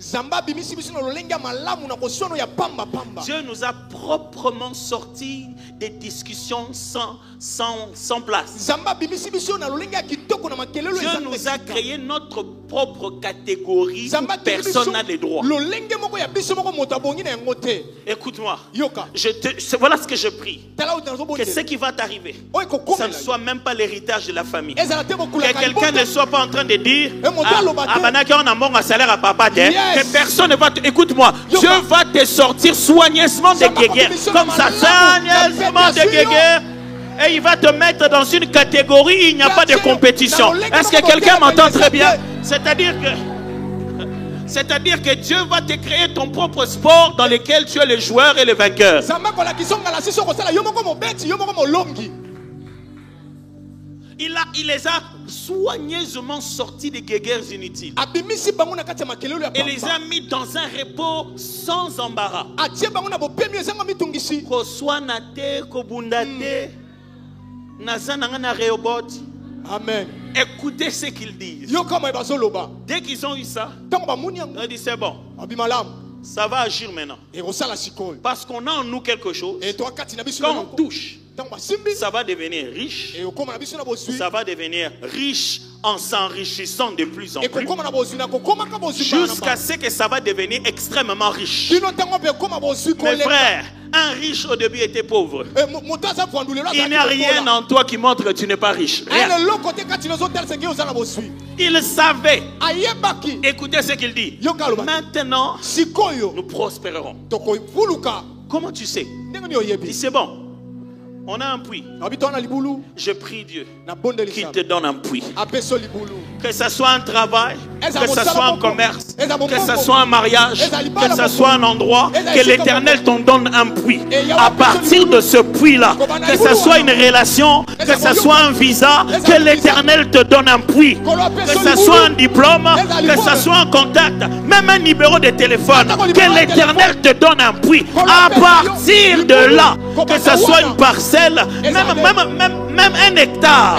Dieu nous a proprement sortis des discussions sans place. Dieu nous a créé notre propre catégorie où personne n'a les droits. Écoute-moi, voilà ce que je prie. Que ce qui va t'arriver, ça ne soit même pas l'héritage de la famille. Que quelqu'un ne soit pas en train de dire que personne ne va te... Écoute-moi, Dieu va te sortir soigneusement des guéguerres. Comme ça, soigneusement des guéguerres. Et il va te mettre dans une catégorie où il n'y a pas de compétition. Est-ce que quelqu'un m'entend très bien? C'est-à-dire que Dieu va te créer ton propre sport dans lequel tu es le joueur et le vainqueur. Il les a soigneusement sortis des guéguerres inutiles. Et les a mis dans un repos sans embarras. Amen. Écoutez ce qu'ils disent. Dès qu'ils ont eu ça, on dit c'est bon. Ça va agir maintenant. Parce qu'on a en nous quelque chose. Quand on touche, ça va devenir riche. Ça va devenir riche en s'enrichissant de plus en plus. Jusqu'à ce que ça va devenir extrêmement riche. Mes frères, un riche au début était pauvre. Il n'y a rien en toi qui montre que tu n'es pas riche. Rien. Il savait. Écoutez ce qu'il dit. Maintenant, nous prospérerons. Comment tu sais? Il dit c'est bon. On a un puits. Je prie Dieu qu'il te donne un puits. Que ce soit un travail, que ce soit un commerce, que ce soit un mariage, que ce soit un endroit, que l'Éternel t'en donne un puits. À partir de ce puits-là, que ce soit une relation, que ce soit un visa, que l'Éternel te donne un puits. Que ce soit un diplôme, que ce soit un contact, même un numéro de téléphone, que l'Éternel te donne un puits. À partir de là, que ce soit une parcelle, même même un hectare,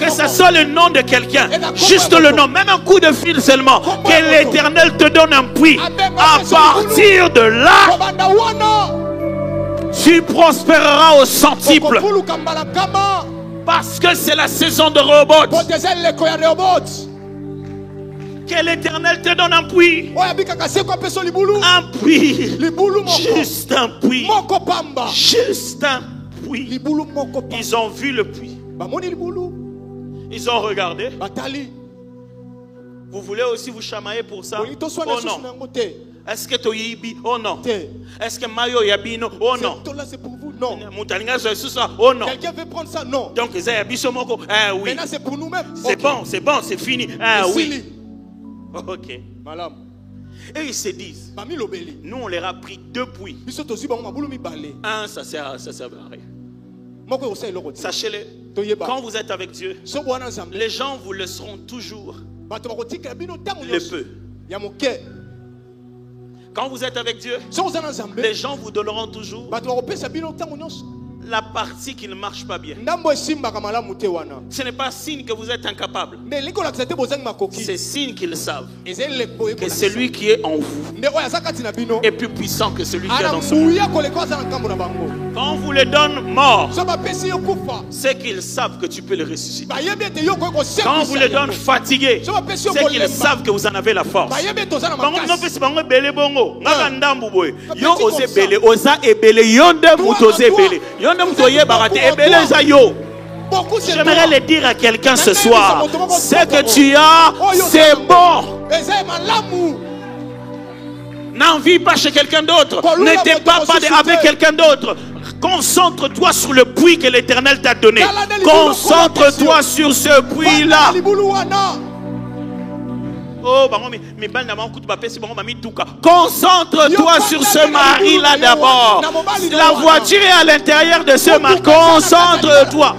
que ce soit le nom de quelqu'un, juste le nom, même un coup de fil seulement, que l'Éternel te donne un puits. À partir de là, tu prospéreras au centuple. Parce que c'est la saison de Rehoboth. Que l'Éternel te donne un puits. Un puits. Juste un puits. Juste un puits. Ils ont vu le puits. Ils ont regardé. Vous voulez aussi vous chamailler pour ça? Oh non. Est-ce que Toyibi? Oh non. Est-ce que Mayo Yabino? Oh non. C'est pour vous? Non. Oh non. Quelqu'un veut prendre ça? Non. Donc, ah oui. Maintenant, c'est pour nous-mêmes. C'est bon, c'est fini. Ah oui. Ok. Et ils se disent, nous on leur a pris 2 puits. Un, ça sert à rien. Sachez-le, quand vous êtes avec Dieu, les gens vous laisseront toujours le peu. Quand vous êtes avec Dieu, les gens vous donneront toujours la partie qui ne marche pas bien. Ce n'est pas signe que vous êtes incapable. C'est signe qu'ils savent que celui qui est en vous est plus puissant que celui qui est dans ce monde. Quand on vous le donne mort, c'est qu'ils savent que tu peux le ressusciter. Quand on vous le donne fatigué, c'est qu'ils savent que vous en avez la force. J'aimerais le dire à quelqu'un ce soir. Ce que tu as, c'est bon. N'envie pas chez quelqu'un d'autre. Ne t'aie pas avec quelqu'un d'autre. Concentre-toi sur le puits que l'Éternel t'a donné. Concentre-toi sur ce puits-là. Oh, concentre-toi sur ce mari-là d'abord. La voiture est à l'intérieur de ce mari. Concentre-toi.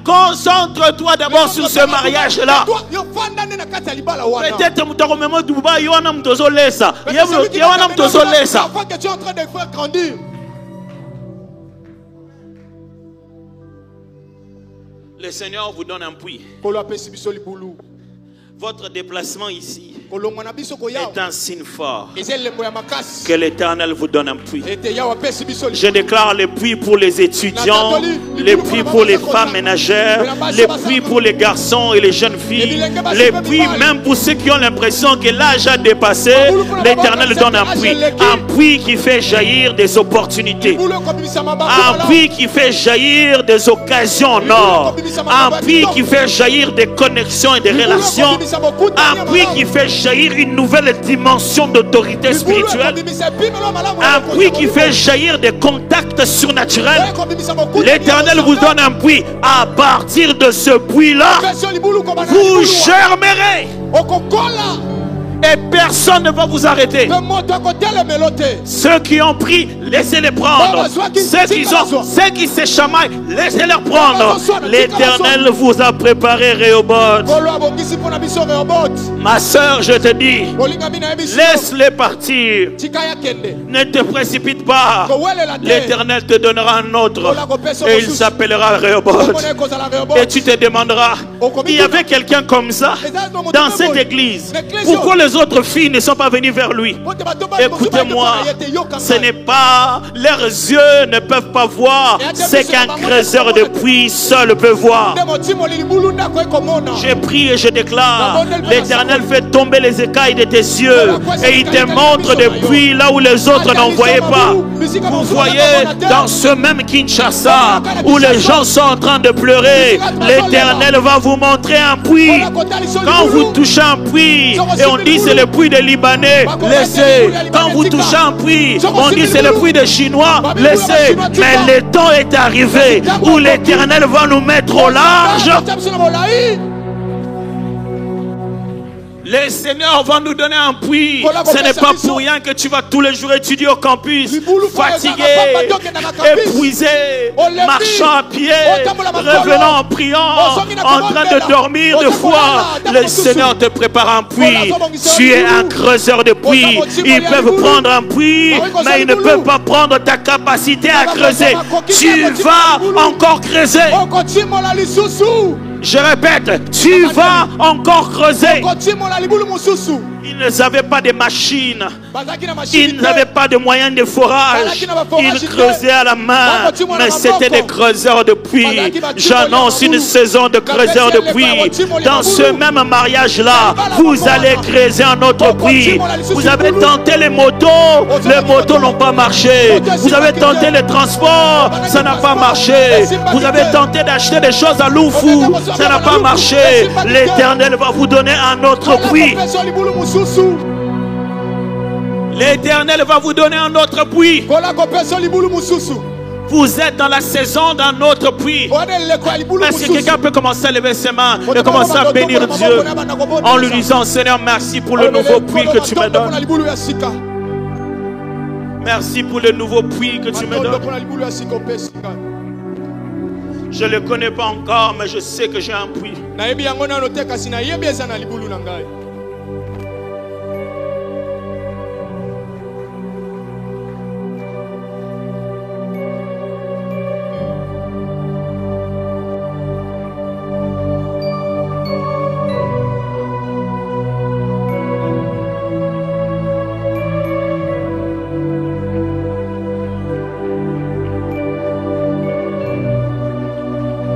Concentre-toi d'abord sur ce mariage-là. Peut-être que tu es en Dubaï. Le Seigneur vous donne un puits. Votre déplacement ici est un signe fort que l'Éternel vous donne un puits. Je déclare le puits pour les étudiants, le puits pour les femmes ménagères, le puits pour les garçons et les jeunes filles, le puits même pour ceux qui ont l'impression que l'âge a dépassé. L'Éternel donne un puits qui fait jaillir des opportunités, un puits qui fait jaillir des occasions en or, un puits qui fait jaillir des connexions et des relations, un puits qui fait jaillir une nouvelle dimension d'autorité spirituelle, un puits qui fait jaillir des contacts surnaturels. L'Éternel vous donne un puits. À partir de ce puits-là, vous germerez. Et personne ne va vous arrêter. Ceux qui ont pris, laissez-les prendre. Ceux qui se chamaillent, laissez-les prendre. L'Éternel vous a préparé Rehoboth. Ma soeur, je te dis, laisse-les partir. Ne te précipite pas. L'Éternel te donnera un autre. Et il s'appellera Rehoboth. Et tu te demanderas, il y avait quelqu'un comme ça dans cette église. Pourquoi les autres filles ne sont pas venues vers lui? Écoutez-moi, ce n'est pas, leurs yeux ne peuvent pas voir ce qu'un creuseur de puits seul peut voir. Je prie et je déclare, l'Éternel fait tomber les écailles de tes yeux et il te montre des puits là où les autres n'en voyaient pas. Vous voyez dans ce même Kinshasa où les gens sont en train de pleurer, l'Éternel va vous montrer un puits. Quand vous touchez un puits et on dit c'est le puits des Libanais, laissez. Quand vous touchez un puits, on dit c'est le puits des Chinois, laissez. Mais le temps est arrivé où l'Éternel va nous mettre au large. Le Seigneur va nous donner un puits. Ce n'est pas pour rien que tu vas tous les jours étudier au campus, fatigué, épuisé, marchant à pied, revenant en priant, en train de dormir de foi. Le Seigneur te prépare un puits. Tu es un creuseur de puits. Ils peuvent prendre un puits, mais ils ne peuvent pas prendre ta capacité à creuser. Tu vas encore creuser. Je répète, tu vas encore creuser. Ils n'avaient pas de machines. Ils n'avaient pas de moyens de forage. Ils creusaient à la main. Mais c'était des creuseurs de puits. J'annonce une saison de creuseurs de puits. Dans ce même mariage-là, vous allez creuser un autre puits. Vous avez tenté les motos n'ont pas marché. Vous avez tenté les transports, ça n'a pas marché. Vous avez tenté d'acheter des choses à Loufou, ça n'a pas marché. L'Éternel va vous donner un autre puits. L'Éternel va vous donner un autre puits. Vous êtes dans la saison d'un autre puits. Est-ce que quelqu'un peut commencer à lever ses mains et commencer à bénir Dieu en lui disant: Seigneur, merci pour le nouveau puits que tu me donnes. Merci pour le nouveau puits que tu me donnes. Je ne le connais pas encore, mais je sais que j'ai un puits.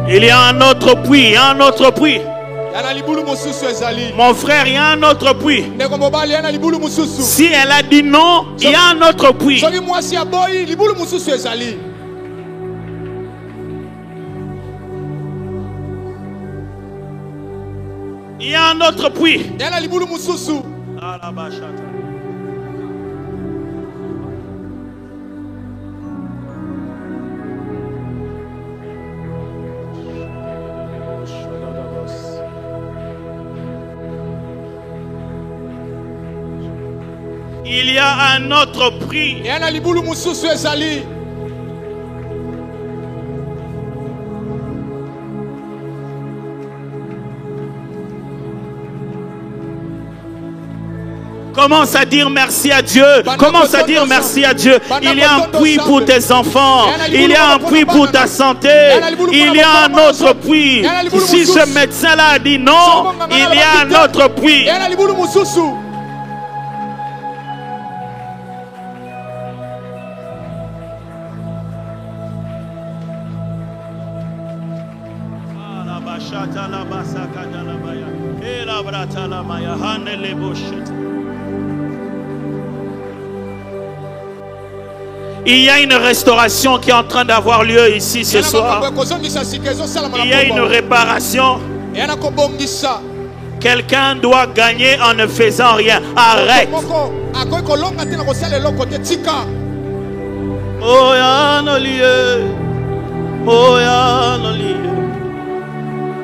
Il y a un autre puits, un autre puits. Mon frère, il y a un autre puits. Si elle a dit non, il y a un autre puits. Il y a un autre puits. Il y a un autre prix. Commence à dire merci à Dieu. Commence à dire merci à Dieu. Il y a un puits pour tes enfants. Il y a un puits pour ta santé. Il y a un autre puits. Si ce médecin-là a dit non, il y a un autre puits. Il y a une restauration qui est en train d'avoir lieu ici ce soir. Il y a une réparation. Quelqu'un doit gagner en ne faisant rien. Arrête. Oh ya no lieu. Oh ya no lieu.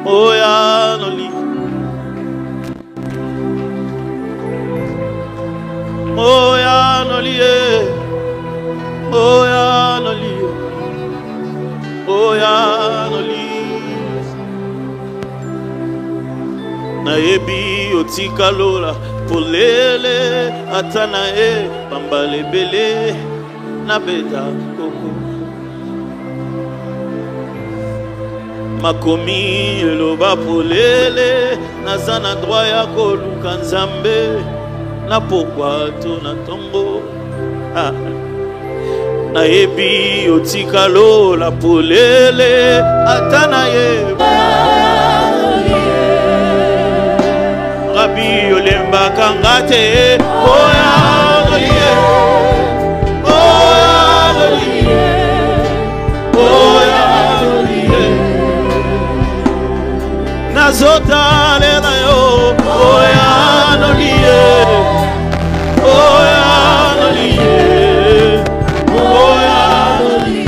Oh ya no lieu. Oh ya no lieu. Oh ya no lieu. Oh ya no lieu. Naebi otika lola polele atanae bambale bele nabeta koko makomi eloba polele nazana droit ya koluka nzambe na pokwa to na tongo naebi otika lola polele atanae Rabi olemba kangate oya oye oya oye oya oye nazota le na yo oya oye oya oye oya oye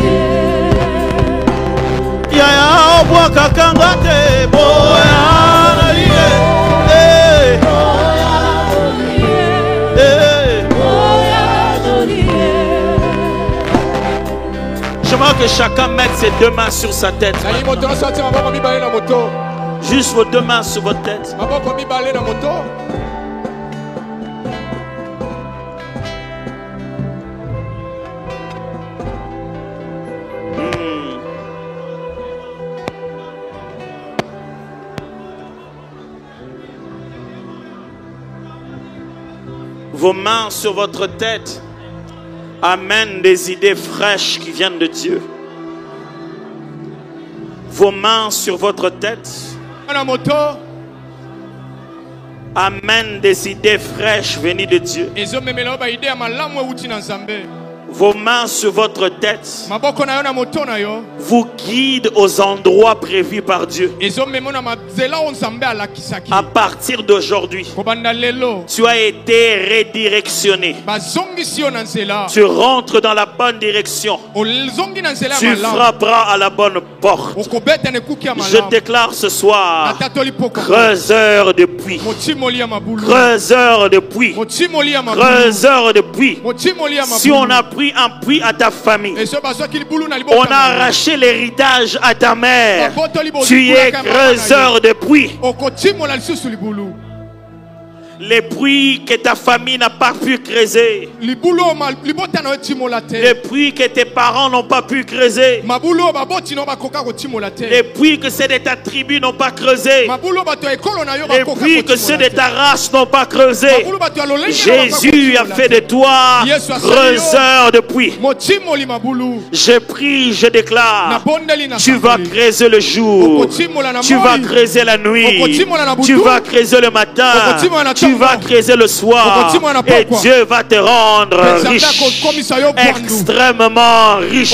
ya ya obwa kakangate oya chacun mette ses deux mains sur sa tête. Juste vos deux mains sur votre tête. Vos mains sur votre tête amènent des idées fraîches qui viennent de Dieu. Vos mains sur votre tête amènent des idées fraîches venues de Dieu. Vos mains sur votre tête vous guident aux endroits prévus par Dieu. À partir d'aujourd'hui, tu as été redirectionné. Tu rentres dans la bonne direction. Tu frapperas à la bonne porte. Je déclare ce soir, creuseur de puits, creuseur de puits, creuseur de puits. Si on a pris un puits à ta famille, on a arraché l'héritage à ta mère, tu es creuseur de puits. Les puits que ta famille n'a pas pu creuser, les puits que tes parents n'ont pas pu creuser, les puits que ceux de ta tribu n'ont pas creusé, les puits que ceux de ta race n'ont pas creusé, Jésus a fait de toi creuseur de puits. Je prie, je déclare, tu vas creuser le jour, tu vas creuser la nuit, tu vas creuser le matin, tu vas creuser le soir, et Dieu va te rendre riche, extrêmement riche.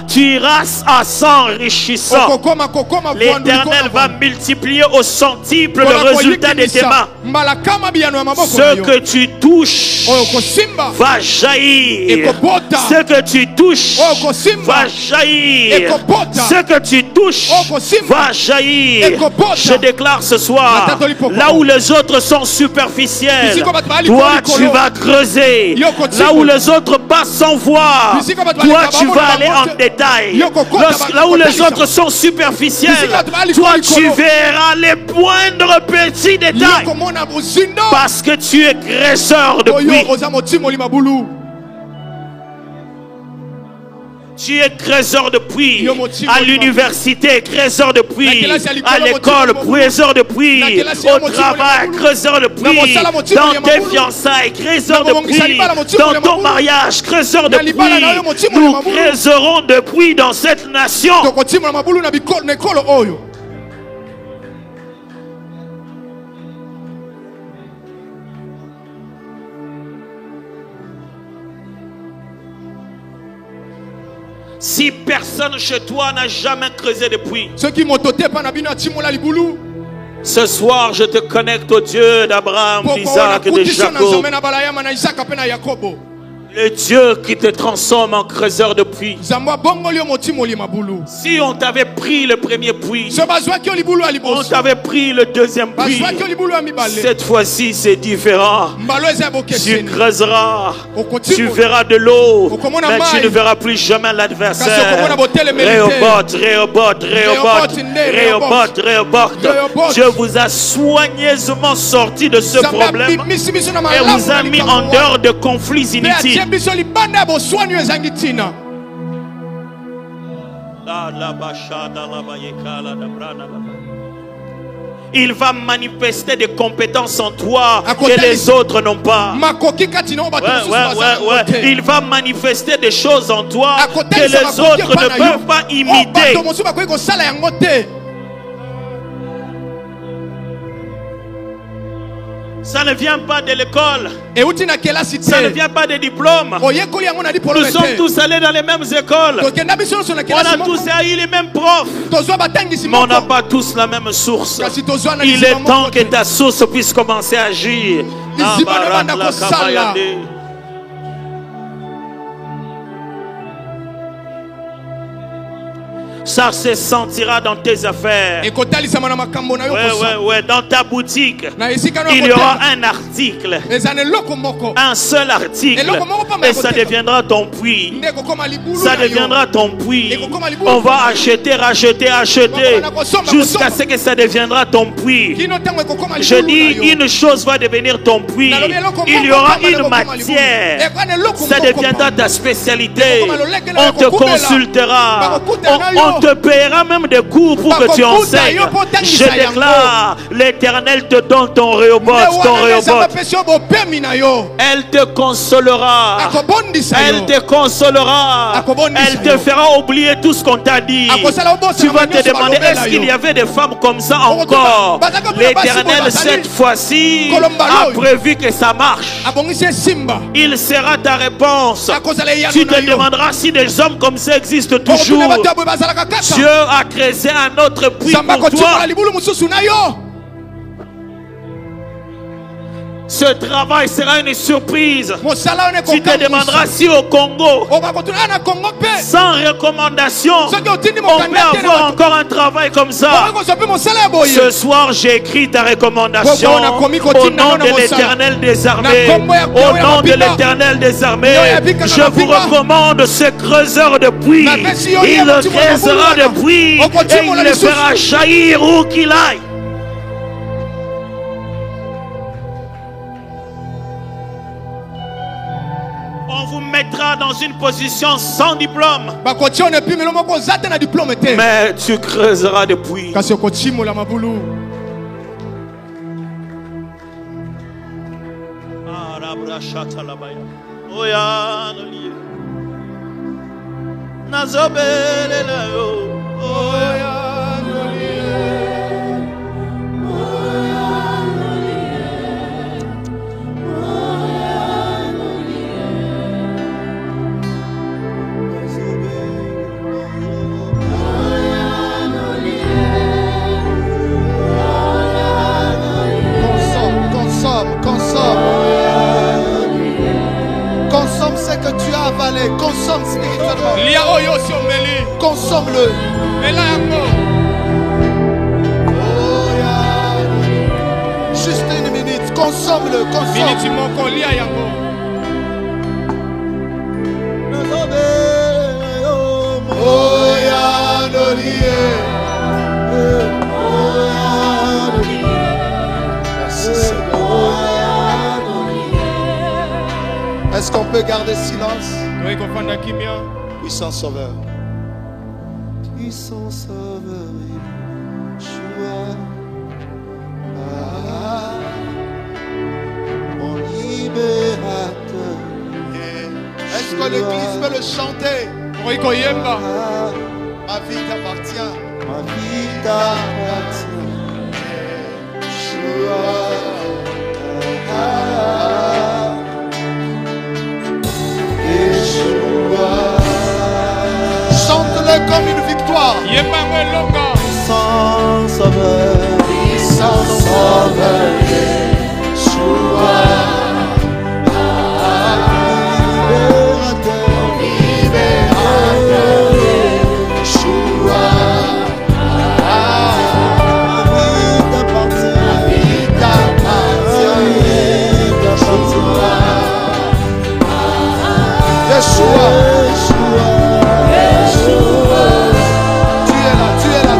Tu iras à s'enrichissant. L'Éternel va multiplier au centuple le résultat de tes mains. Ce que tu touches va jaillir. Ce que tu touches va jaillir. Ce que tu touches va jaillir. Je déclare ce soir, là où les autres sont superficiels, toi tu vas creuser. Là où les autres passent sans voir, toi tu vas aller en détail. Là où les autres sont superficiels, toi tu verras les moindres petits détails. Parce que tu es creuseur de puits. Tu es creuseur de puits à l'université, creuseur de puits à l'école, creuseur de puits au travail, creuseur de puits dans tes fiançailles, creuseur de puits dans ton mariage, creuseur de puits. Nous creuserons de puits dans cette nation. Si personne chez toi n'a jamais creusé de puits, ce soir je te connecte au Dieu d'Abraham, d'Isaac et de Jacob. Le Dieu qui te transforme en creuseur de puits. Si on t'avait pris le premier puits, on t'avait pris le deuxième puits, cette fois-ci c'est différent. Tu creuseras, tu verras de l'eau, mais tu ne verras plus jamais l'adversaire. Rehoboth. Dieu vous a soigneusement sorti de ce problème et vous a mis en dehors de conflits inutiles. Il va manifester des compétences en toi que les autres n'ont pas. Il va manifester des choses en toi que les autres ne peuvent pas imiter. Ça ne vient pas de l'école. Ça ne vient pas des diplômes. Nous sommes tous allés dans les mêmes écoles. On a tous eu les mêmes profs. Mais on n'a pas tous la même source. Il est temps que ta source puisse commencer à agir. Ça se sentira dans tes affaires. Ouais, dans ta boutique. Il y aura un article. Un seul article. Et ça deviendra ton puits. Ça deviendra ton puits. On va acheter, racheter, acheter. Jusqu'à ce que ça deviendra ton puits. Je dis, une chose va devenir ton puits. Il y aura une matière. Ça deviendra ta spécialité. On te consultera. On te paiera même des cours pour que tu enseignes. Je déclare, l'Éternel te donne ton Rehoboth, ton Rehoboth. Elle te consolera. Elle te consolera. Elle te fera oublier tout ce qu'on t'a dit. Tu vas te demander, est-ce qu'il y avait des femmes comme ça encore? L'Éternel, cette fois-ci, a prévu que ça marche. Il sera ta réponse. Tu te demanderas si des hommes comme ça existent toujours. Dieu a créé un autre puits pour toi. Ce travail sera une surprise. Tu te demanderas si au Congo, sans recommandation, on peut avoir encore un travail comme ça. Ce soir, j'écris ta recommandation au nom de l'Éternel des armées. Au nom de l'Éternel des armées, je vous recommande ce creuseur de puits. Il creusera de puits et il le fera jaillir où qu'il aille. On vous mettra dans une position sans diplôme. Mais tu creuseras des puits. Consomme ce que tu as avalé. Consomme spirituellement. Consomme-le. Juste une minute. Consomme-le. Est-ce qu'on peut garder silence? Puissant Sauveur. Puissant Sauveur, Yeshua. Mon libérateur. Est-ce que l'église peut le chanter? Ma vie t'appartient. Ma vie t'appartient. Yeshua. Chante-le comme une victoire. Puissant Sauveur, puissant Sauveur, Yeshua. Libérateur, Yeshua. Ma vie t'appartient, Yeshua. Tu es là,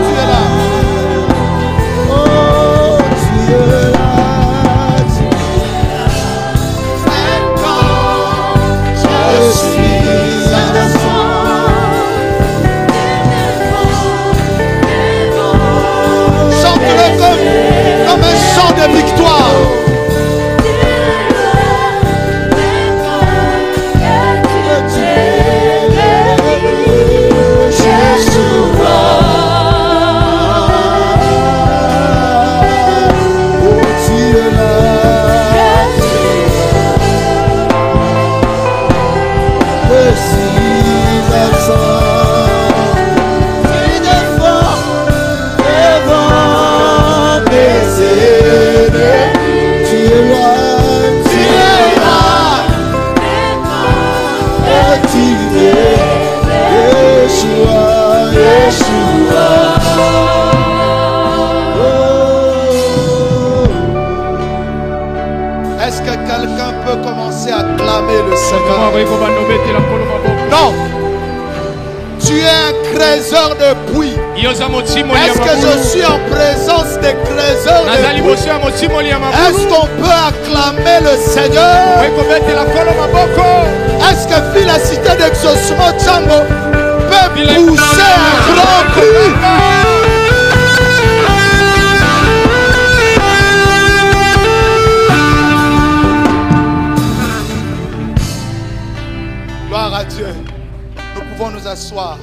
Non. Tu es un trésor de puits. Est-ce que je suis en présence des trésors de puits? Est-ce qu'on peut acclamer le Seigneur? Est-ce que Félicité d'Exaucement Django peut pousser un grand cri? Gloire à Dieu. Nous pouvons nous asseoir.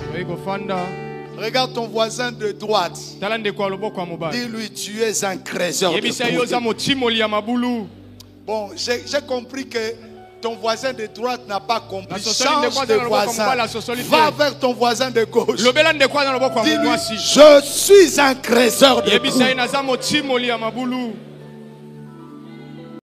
Regarde ton voisin de droite. Dis-lui, tu es un trésor de puits. Bon, j'ai compris que ton voisin de droite n'a pas compris. Change de voisin. Va vers ton voisin de gauche. Dis-lui, je suis un trésor de puits.